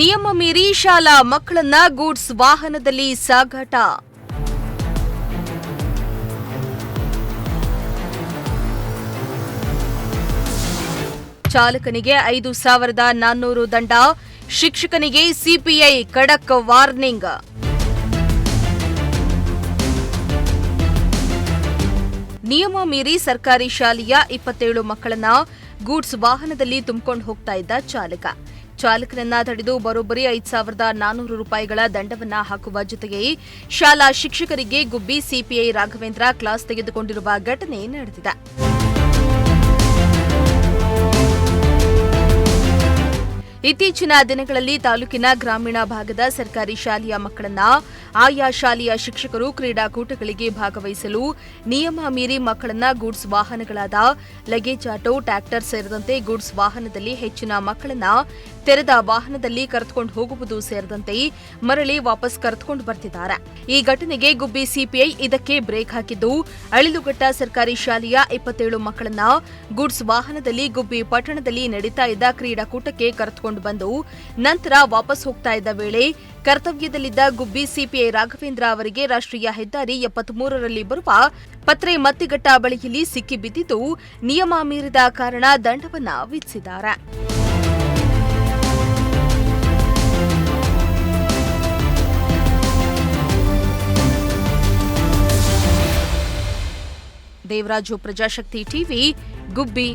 ನಿಯಮ ಮೀರಿ ಶಾಲಾ ಮಕ್ಕಳನ್ನ ಗೂಡ್ಸ್ ವಾಹನದಲ್ಲಿ ಸಾಗಾಟ. ಚಾಲಕನಿಗೆ 5,400 ದಂಡ, ಶಿಕ್ಷಕನಿಗೆ ಸಿಪಿಐ ಖಡಕ್ ವಾರ್ನಿಂಗ್. ನಿಯಮ ಮೀರಿ ಸರ್ಕಾರಿ ಶಾಲೆಯ 27 ಮಕ್ಕಳನ್ನ ಗೂಡ್ಸ್ ವಾಹನದಲ್ಲಿ ತುಂಬಿಕೊಂಡು ಹೋಗ್ತಾ ಇದ್ದ ಚಾಲಕನನ್ನ ತಡೆದು ಬರೋಬ್ಬರಿ 5,400 ರೂಪಾಯಿಗಳ ದಂಡವನ್ನ ಹಾಕುವ ಜೊತೆಗೆ ಶಾಲಾ ಶಿಕ್ಷಕರಿಗೆ ಗುಬ್ಬಿ ಸಿಪಿಐ ರಾಘವೇಂದ್ರ ಕ್ಲಾಸ್ ತೆಗೆದುಕೊಂಡಿರುವ ಘಟನೆ ನಡೆದಿದೆ. ಇತ್ತೀಚಿನ ದಿನಗಳಲ್ಲಿ ತಾಲೂಕಿನ ಗ್ರಾಮೀಣ ಭಾಗದ ಸರ್ಕಾರಿ ಶಾಲೆಯ ಮಕ್ಕಳನ್ನ ಆಯಾ ಶಾಲೆಯ ಶಿಕ್ಷಕರು ಕ್ರೀಡಾಕೂಟಗಳಿಗೆ ಭಾಗವಹಿಸಲು ನಿಯಮ ಮೀರಿ ಮಕ್ಕಳನ್ನ ಗೂಡ್ಸ್ ವಾಹನಗಳಾದ ಲಗೇಜ್ ಆಟೋ, ಟ್ರ್ಯಾಕ್ಟರ್ ಸೇರಿದಂತೆ ಗೂಡ್ಸ್ ವಾಹನದಲ್ಲಿ ಹೆಚ್ಚಿನ ಮಕ್ಕಳನ್ನ ತೆರೆದ ವಾಹನದಲ್ಲಿ ಕರೆದುಕೊಂಡು ಹೋಗುವುದು ಸೇರಿದಂತೆ ಮರಳಿ ವಾಪಸ್ ಕರೆದುಕೊಂಡು ಬರ್ತಿದ್ದಾರೆ. ಈ ಘಟನೆಗೆ ಗುಬ್ಬಿ ಸಿಪಿಐ ಇದಕ್ಕೆ ಬ್ರೇಕ್ ಹಾಕಿದ್ದು, ಅಳಿಲುಘಟ್ಟ ಸರ್ಕಾರಿ ಶಾಲೆಯ 27 ಮಕ್ಕಳನ್ನ ಗೂಡ್ಸ್ ವಾಹನದಲ್ಲಿ ಗುಬ್ಬಿ ಪಟ್ಟಣದಲ್ಲಿ ನಡೀತಾ ಇದ್ದ ಕ್ರೀಡಾಕೂಟಕ್ಕೆ ಕರೆದುಕೊಂಡು ಬಂದು ನಂತರ ವಾಪಸ್ ಹೋಗ್ತಾ ಇದ್ದ ವೇಳೆ ಕರ್ತವ್ಯದಲ್ಲಿದ್ದ ಗುಬ್ಬಿ ಸಿಪಿಐ ರಾಘವೇಂದ್ರ ಅವರಿಗೆ ರಾಷ್ಟ್ರೀಯ ಹೆದ್ದಾರಿ 73ರಲ್ಲಿ ಬರುವ ಪತ್ರೆ ಮತ್ತಿಘಟ್ಟ ಬಳಿಯಲ್ಲಿ ಸಿಕ್ಕಿ ಬಿದ್ದಿದ್ದು, ನಿಯಮ ಮೀರಿದ ಕಾರಣ ದಂಡವನ್ನ ವಿಧಿಸಿದ್ದಾರೆ. ದೇವರಾಜು, ಪ್ರಜಾಶಕ್ತಿ ಟಿವಿ, ಗುಬ್ಬಿ.